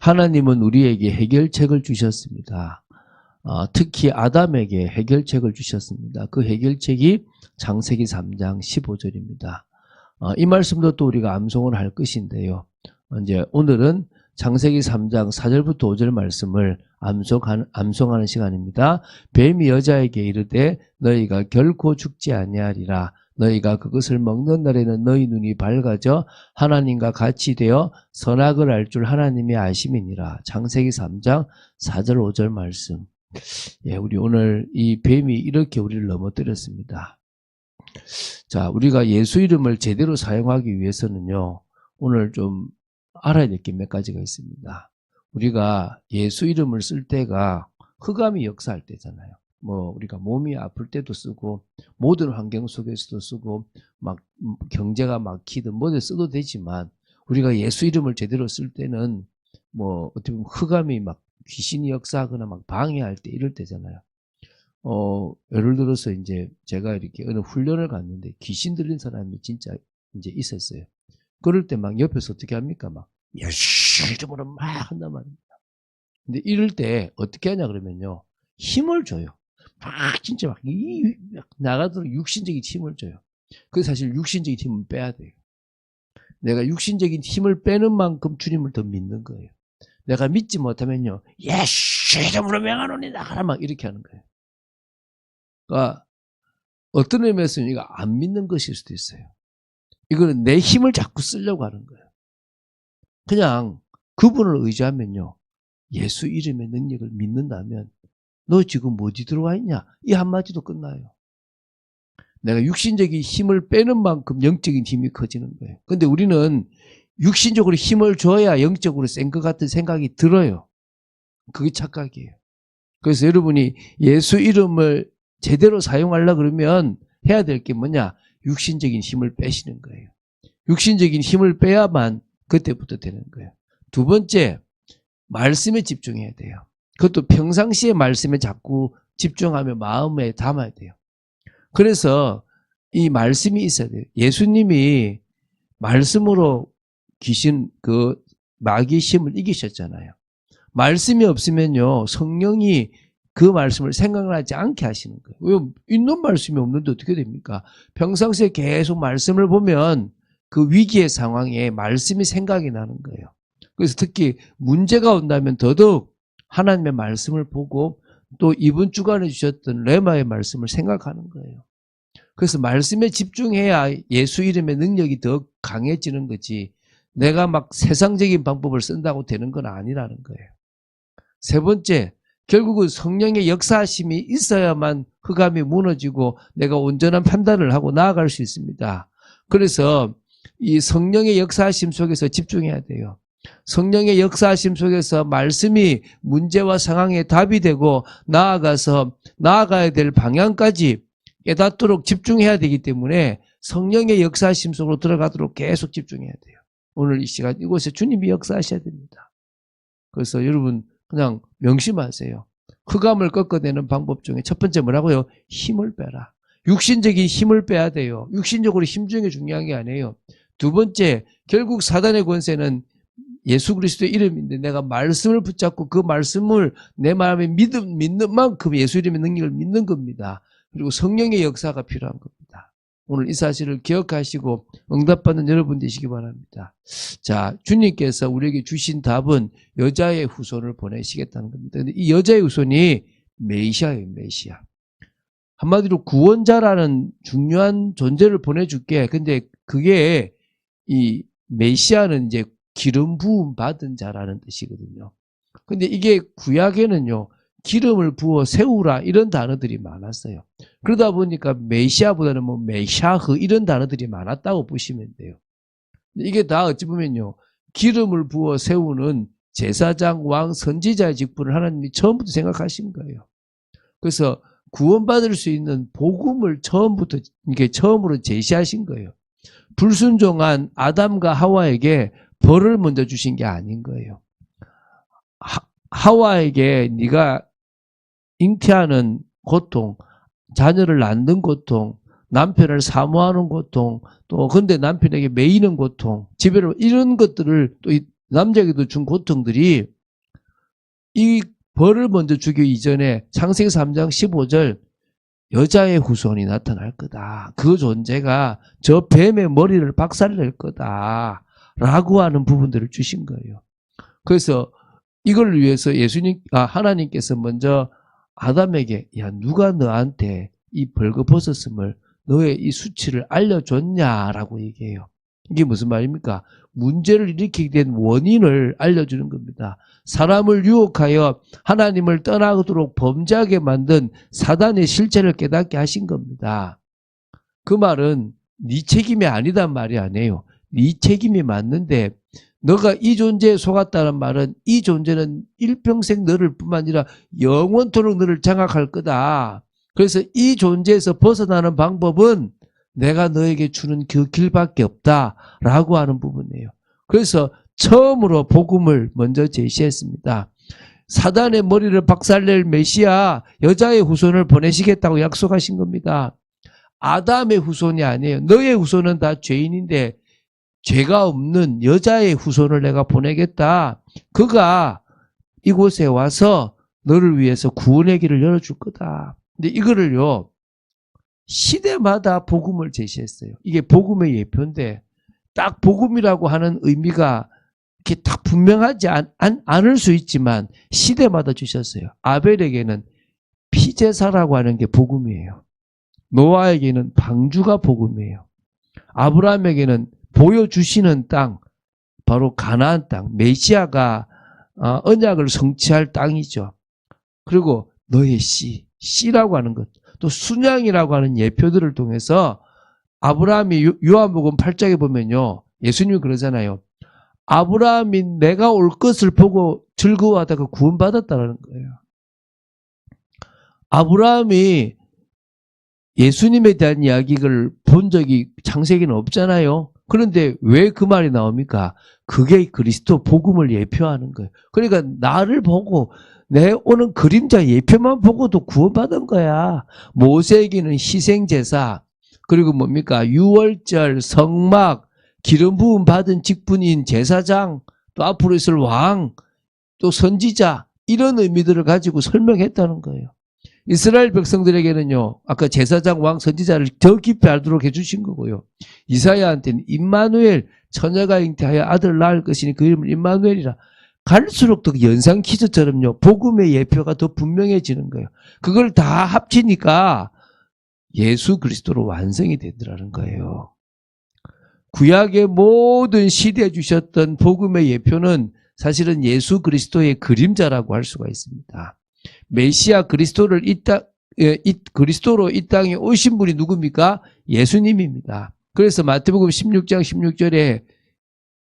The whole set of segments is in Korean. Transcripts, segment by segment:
하나님은 우리에게 해결책을 주셨습니다. 특히 아담에게 해결책을 주셨습니다. 그 해결책이 창세기 3장 15절입니다. 이 말씀도 또 우리가 암송을 할 것인데요. 이제 오늘은 창세기 3장 4절부터 5절 말씀을 암송하는 시간입니다. 뱀이 여자에게 이르되 너희가 결코 죽지 아니하리라. 너희가 그것을 먹는 날에는 너희 눈이 밝아져 하나님과 같이 되어 선악을 알 줄 하나님이 아심이니라. 창세기 3장 4절 5절 말씀. 예, 우리 오늘 이 뱀이 이렇게 우리를 넘어뜨렸습니다. 자, 우리가 예수 이름을 제대로 사용하기 위해서는요, 오늘 좀 알아야 될 게 몇 가지가 있습니다. 우리가 예수 이름을 쓸 때가 흑암이 역사할 때잖아요. 우리가 몸이 아플 때도 쓰고, 모든 환경 속에서도 쓰고, 막 경제가 막히든 뭐든 써도 되지만, 우리가 예수 이름을 제대로 쓸 때는 어떻게 보면 흑암이 막 귀신이 역사하거나 막 방해할 때 이럴 때잖아요. 예를 들어서 이제 제가 이렇게 어느 훈련을 갔는데 귀신 들린 사람이 진짜 이제 있었어요. 그럴 때 막 옆에서 어떻게 합니까? 막 예수 이름으로 막 한단 말입니다. 근데 이럴 때 어떻게 하냐 그러면요, 힘을 줘요. 막 진짜 막 나가도록 육신적인 힘을 줘요. 그래서 사실 육신적인 힘은 빼야 돼요. 내가 육신적인 힘을 빼는 만큼 주님을 더 믿는 거예요. 내가 믿지 못하면요, 예수 이름으로 명하노니 나가라 막 이렇게 하는 거예요. 그러니까 어떤 의미에서는 이거 안 믿는 것일 수도 있어요. 이거는 내 힘을 자꾸 쓰려고 하는 거예요. 그냥 그분을 의지하면요, 예수 이름의 능력을 믿는다면 너 지금 어디 들어와 있냐? 이 한마디도 끝나요. 내가 육신적인 힘을 빼는 만큼 영적인 힘이 커지는 거예요. 근데 우리는 육신적으로 힘을 줘야 영적으로 센 것 같은 생각이 들어요. 그게 착각이에요. 그래서 여러분이 예수 이름을 제대로 사용하려고 그러면 해야 될 게 뭐냐? 육신적인 힘을 빼시는 거예요. 육신적인 힘을 빼야만 그때부터 되는 거예요. 두 번째, 말씀에 집중해야 돼요. 그것도 평상시에 말씀에 자꾸 집중하며 마음에 담아야 돼요. 그래서 이 말씀이 있어야 돼요. 예수님이 말씀으로 귀신, 마귀의 힘을 이기셨잖아요. 말씀이 없으면요, 성령이 그 말씀을 생각나지 않게 하시는 거예요. 왜 있는 말씀이 없는데 어떻게 됩니까? 평상시에 계속 말씀을 보면 그 위기의 상황에 말씀이 생각이 나는 거예요. 그래서 특히 문제가 온다면 더더욱 하나님의 말씀을 보고 또 이번 주간에 주셨던 레마의 말씀을 생각하는 거예요. 그래서 말씀에 집중해야 예수 이름의 능력이 더 강해지는 거지, 내가 막 세상적인 방법을 쓴다고 되는 건 아니라는 거예요. 세 번째, 결국은 성령의 역사하심이 있어야만 흑암이 무너지고 내가 온전한 판단을 하고 나아갈 수 있습니다. 그래서 이 성령의 역사하심 속에서 집중해야 돼요. 성령의 역사하심 속에서 말씀이 문제와 상황에 답이 되고 나아가서 나아가야 될 방향까지 깨닫도록 집중해야 되기 때문에 성령의 역사하심 속으로 들어가도록 계속 집중해야 돼요. 오늘 이 시간 이곳에 주님이 역사하셔야 됩니다. 그래서 여러분 그냥 명심하세요. 흑암을 꺾어내는 방법 중에 첫 번째 뭐라고요? 힘을 빼라. 육신적인 힘을 빼야 돼요. 육신적으로 힘주는 게 중요한 게 아니에요. 두 번째, 결국 사단의 권세는 예수 그리스도의 이름인데 내가 말씀을 붙잡고 그 말씀을 내 마음에 믿는 만큼 예수 이름의 능력을 믿는 겁니다. 그리고 성령의 역사가 필요한 겁니다. 오늘 이 사실을 기억하시고 응답받는 여러분 되시기 바랍니다. 자, 주님께서 우리에게 주신 답은 여자의 후손을 보내시겠다는 겁니다. 근데 이 여자의 후손이 메시아예요, 메시아. 한마디로 구원자라는 중요한 존재를 보내줄게. 근데 그게 이 메시아는 이제 기름 부음 받은 자라는 뜻이거든요. 근데 이게 구약에는요, 기름을 부어 세우라 이런 단어들이 많았어요. 그러다 보니까 메시아보다는 메샤흐 이런 단어들이 많았다고 보시면 돼요. 이게 다 어찌 보면요, 기름을 부어 세우는 제사장, 왕, 선지자의 직분을 하나님이 처음부터 생각하신 거예요. 그래서 구원받을 수 있는 복음을 처음부터 이게 처음으로 제시하신 거예요. 불순종한 아담과 하와에게 벌을 먼저 주신 게 아닌 거예요. 하와에게 네가 잉태하는 고통, 자녀를 낳는 고통, 남편을 사모하는 고통, 또 근데 남편에게 매이는 고통, 집에로 이런 것들을 또 남자에게도 준 고통들이 이 벌을 먼저 주기 이전에 창세기 3장 15절 여자의 후손이 나타날 거다. 그 존재가 저 뱀의 머리를 박살낼 거다. 라고 하는 부분들을 주신 거예요. 그래서 이걸 위해서 하나님께서 먼저 아담에게 야 누가 너한테 이 벌거벗었음을 너의 이 수치를 알려줬냐라고 얘기해요. 이게 무슨 말입니까? 문제를 일으키게 된 원인을 알려주는 겁니다. 사람을 유혹하여 하나님을 떠나도록 범죄하게 만든 사단의 실체를 깨닫게 하신 겁니다. 그 말은 네 책임이 아니단 말이 아니에요. 네 책임이 맞는데 너가 이 존재에 속았다는 말은 이 존재는 일평생 너를 뿐만 아니라 영원토록 너를 장악할 거다. 그래서 이 존재에서 벗어나는 방법은 내가 너에게 주는 그 길밖에 없다라고 하는 부분이에요. 그래서 처음으로 복음을 먼저 제시했습니다. 사단의 머리를 박살낼 메시아 여자의 후손을 보내시겠다고 약속하신 겁니다. 아담의 후손이 아니에요. 너의 후손은 다 죄인인데 죄가 없는 여자의 후손을 내가 보내겠다. 그가 이곳에 와서 너를 위해서 구원의 길을 열어줄 거다. 근데 이거를요 시대마다 복음을 제시했어요. 이게 복음의 예표인데 딱 복음이라고 하는 의미가 이렇게 딱 분명하지 않을 수 있지만 시대마다 주셨어요. 아벨에게는 피제사라고 하는 게 복음이에요. 노아에게는 방주가 복음이에요. 아브라함에게는 보여주시는 땅, 바로 가나안 땅, 메시아가 언약을 성취할 땅이죠. 그리고 너의 씨라고 하는 것, 또 순양이라고 하는 예표들을 통해서 아브라함이 요한복음 8장에 보면요. 예수님이 그러잖아요. 아브라함이 내가 올 것을 보고 즐거워하다가 구원받았다는 거예요. 아브라함이 예수님에 대한 이야기를 본 적이 창세기는 없잖아요. 그런데 왜 그 말이 나옵니까? 그게 그리스도 복음을 예표하는 거예요. 그러니까 나를 보고 내 오는 그림자 예표만 보고도 구원받은 거야. 모세에게는 희생제사, 그리고 뭡니까? 유월절, 성막, 기름 부음 받은 직분인 제사장, 또 앞으로 있을 왕, 또 선지자, 이런 의미들을 가지고 설명했다는 거예요. 이스라엘 백성들에게는요, 아까 제사장, 왕, 선지자를 더 깊이 알도록 해주신 거고요. 이사야한테는 임마누엘, 처녀가 잉태하여 아들을 낳을 것이니 그 이름을 임마누엘이라. 갈수록 더 연상 퀴즈처럼요, 복음의 예표가 더 분명해지는 거예요. 그걸 다 합치니까 예수 그리스도로 완성이 되더라는 거예요. 구약의 모든 시대에 주셨던 복음의 예표는 사실은 예수 그리스도의 그림자라고 할 수가 있습니다. 메시아 그리스도를 그리스도로 이 땅에 오신 분이 누굽니까? 예수님입니다. 그래서 마태복음 16장 16절에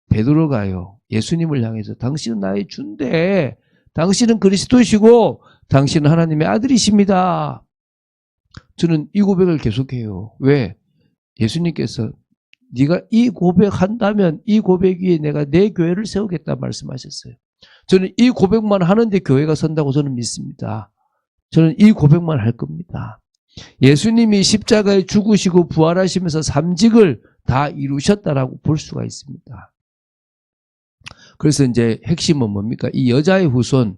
베드로가요, 예수님을 향해서 당신은 나의 주인데 당신은 그리스도시고 당신은 하나님의 아들이십니다. 저는 이 고백을 계속해요. 왜? 예수님께서 네가 이 고백한다면 이 고백 위에 내가 내 교회를 세우겠다 말씀하셨어요. 저는 이 고백만 하는데 교회가 선다고 저는 믿습니다. 저는 이 고백만 할 겁니다. 예수님이 십자가에 죽으시고 부활하시면서 삼직을 다 이루셨다라고 볼 수가 있습니다. 그래서 이제 핵심은 뭡니까? 이 여자의 후손,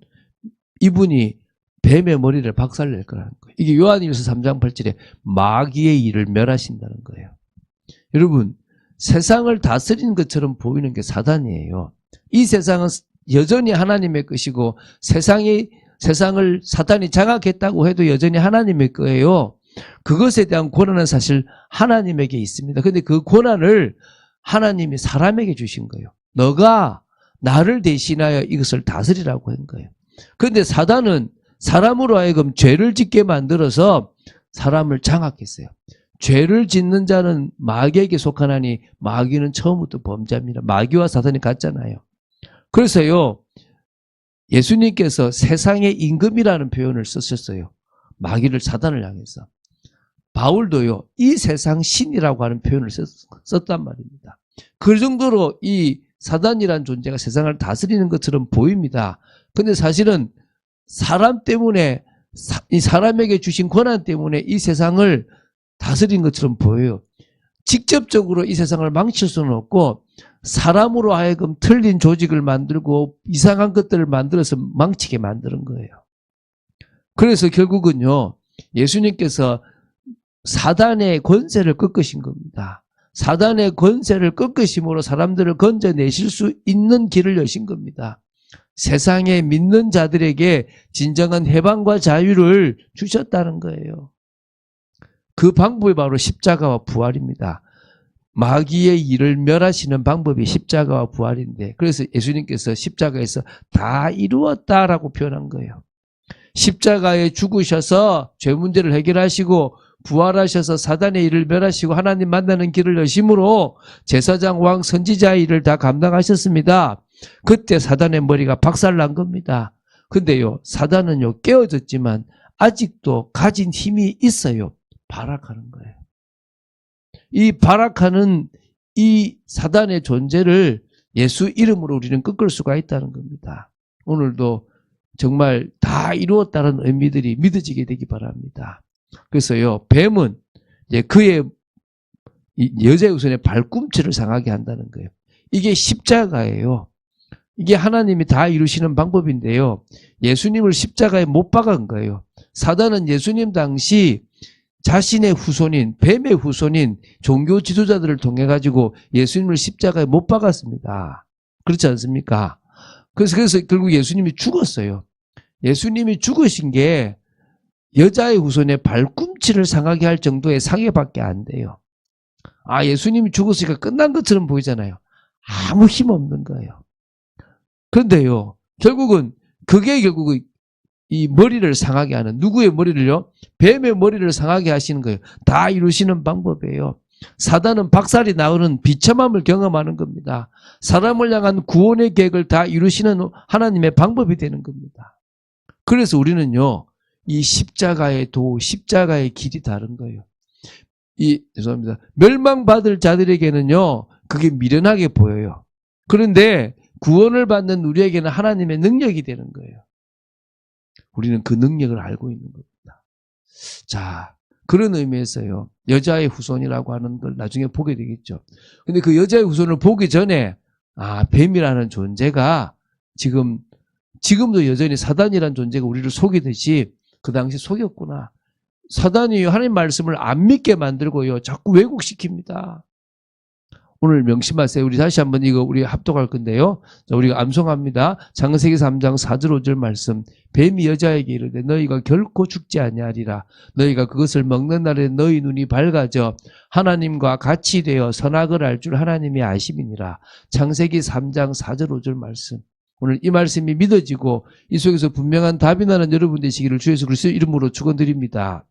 이분이 뱀의 머리를 박살낼 거라는 거예요. 이게 요한일서 3장 8절에 마귀의 일을 멸하신다는 거예요. 여러분, 세상을 다스리는 것처럼 보이는 게 사단이에요. 이 세상은 여전히 하나님의 것이고 세상을 사단이 장악했다고 해도 여전히 하나님의 거예요. 그것에 대한 권한은 사실 하나님에게 있습니다. 그런데 그 권한을 하나님이 사람에게 주신 거예요. 너가 나를 대신하여 이것을 다스리라고 한 거예요. 그런데 사단은 사람으로 하여금 죄를 짓게 만들어서 사람을 장악했어요. 죄를 짓는 자는 마귀에게 속하나니 마귀는 처음부터 범죄입니다. 마귀와 사단이 같잖아요. 그래서요, 예수님께서 세상의 임금이라는 표현을 쓰셨어요. 마귀를, 사단을 향해서. 바울도요, 이 세상 신이라고 하는 표현을 썼단 말입니다. 그 정도로 이 사단이라는 존재가 세상을 다스리는 것처럼 보입니다. 근데 사실은 사람 때문에, 이 사람에게 주신 권한 때문에 이 세상을 다스린 것처럼 보여요. 직접적으로 이 세상을 망칠 수는 없고 사람으로 하여금 틀린 조직을 만들고 이상한 것들을 만들어서 망치게 만드는 거예요. 그래서 결국은요, 예수님께서 사단의 권세를 꺾으신 겁니다. 사단의 권세를 꺾으심으로 사람들을 건져내실 수 있는 길을 여신 겁니다. 세상에 믿는 자들에게 진정한 해방과 자유를 주셨다는 거예요. 그 방법이 바로 십자가와 부활입니다. 마귀의 일을 멸하시는 방법이 십자가와 부활인데, 그래서 예수님께서 십자가에서 다 이루었다라고 표현한 거예요. 십자가에 죽으셔서 죄 문제를 해결하시고 부활하셔서 사단의 일을 멸하시고 하나님 만나는 길을 여심으로 제사장, 왕, 선지자의 일을 다 감당하셨습니다. 그때 사단의 머리가 박살난 겁니다. 근데요, 사단은요, 깨어졌지만 아직도 가진 힘이 있어요. 발악하는 거예요. 이 발악하는 이 사단의 존재를 예수 이름으로 우리는 꺾을 수가 있다는 겁니다. 오늘도 정말 다 이루었다는 의미들이 믿어지게 되기 바랍니다. 그래서요, 뱀은 이제 그의 여자의 후손의 발꿈치를 상하게 한다는 거예요. 이게 십자가예요. 이게 하나님이 다 이루시는 방법인데요. 예수님을 십자가에 못 박은 거예요. 사단은 예수님 당시 자신의 후손인, 뱀의 후손인 종교 지도자들을 통해 가지고 예수님을 십자가에 못 박았습니다. 그렇지 않습니까? 그래서 결국 예수님이 죽었어요. 예수님이 죽으신 게 여자의 후손의 발꿈치를 상하게 할 정도의 상해밖에 안 돼요. 아, 예수님이 죽었으니까 끝난 것처럼 보이잖아요. 아무 힘 없는 거예요. 그런데요, 그게 결국은 이 머리를 상하게 하는, 누구의 머리를요? 뱀의 머리를 상하게 하시는 거예요. 다 이루시는 방법이에요. 사단은 박살이 나오는 비참함을 경험하는 겁니다. 사람을 향한 구원의 계획을 다 이루시는 하나님의 방법이 되는 겁니다. 그래서 우리는요, 이 십자가의 십자가의 길이 다른 거예요. 죄송합니다. 멸망받을 자들에게는요, 그게 미련하게 보여요. 그런데 구원을 받는 우리에게는 하나님의 능력이 되는 거예요. 우리는 그 능력을 알고 있는 겁니다. 자, 그런 의미에서요, 여자의 후손이라고 하는 걸 나중에 보게 되겠죠. 근데 그 여자의 후손을 보기 전에, 뱀이라는 존재가 지금도 여전히 사단이라는 존재가 우리를 속이듯이 그 당시 속였구나. 사단이 하나님 말씀을 안 믿게 만들고요, 자꾸 왜곡시킵니다. 오늘 명심하세요. 우리 다시 한번 이거 우리 합독할 건데요. 자, 우리가 암송합니다. 창세기 3장 4절 5절 말씀. 뱀이 여자에게 이르되 너희가 결코 죽지 아니하리라. 너희가 그것을 먹는 날에 너희 눈이 밝아져 하나님과 같이 되어 선악을 알 줄 하나님이 아심이니라. 창세기 3장 4절 5절 말씀. 오늘 이 말씀이 믿어지고 이 속에서 분명한 답이 나는 여러분 되시기를 주 예수 그리스도 이름으로 축원드립니다.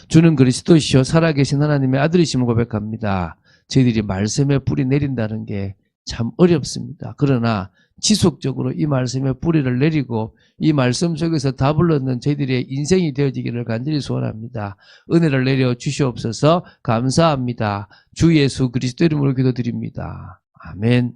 주는 그리스도시요 살아계신 하나님의 아들이심을 고백합니다. 저희들이 말씀에 뿌리 내린다는 게 참 어렵습니다. 그러나 지속적으로 이 말씀에 뿌리를 내리고 이 말씀 속에서 답을 얻는 저희들의 인생이 되어지기를 간절히 소원합니다. 은혜를 내려 주시옵소서. 감사합니다. 주 예수 그리스도 이름으로 기도드립니다. 아멘.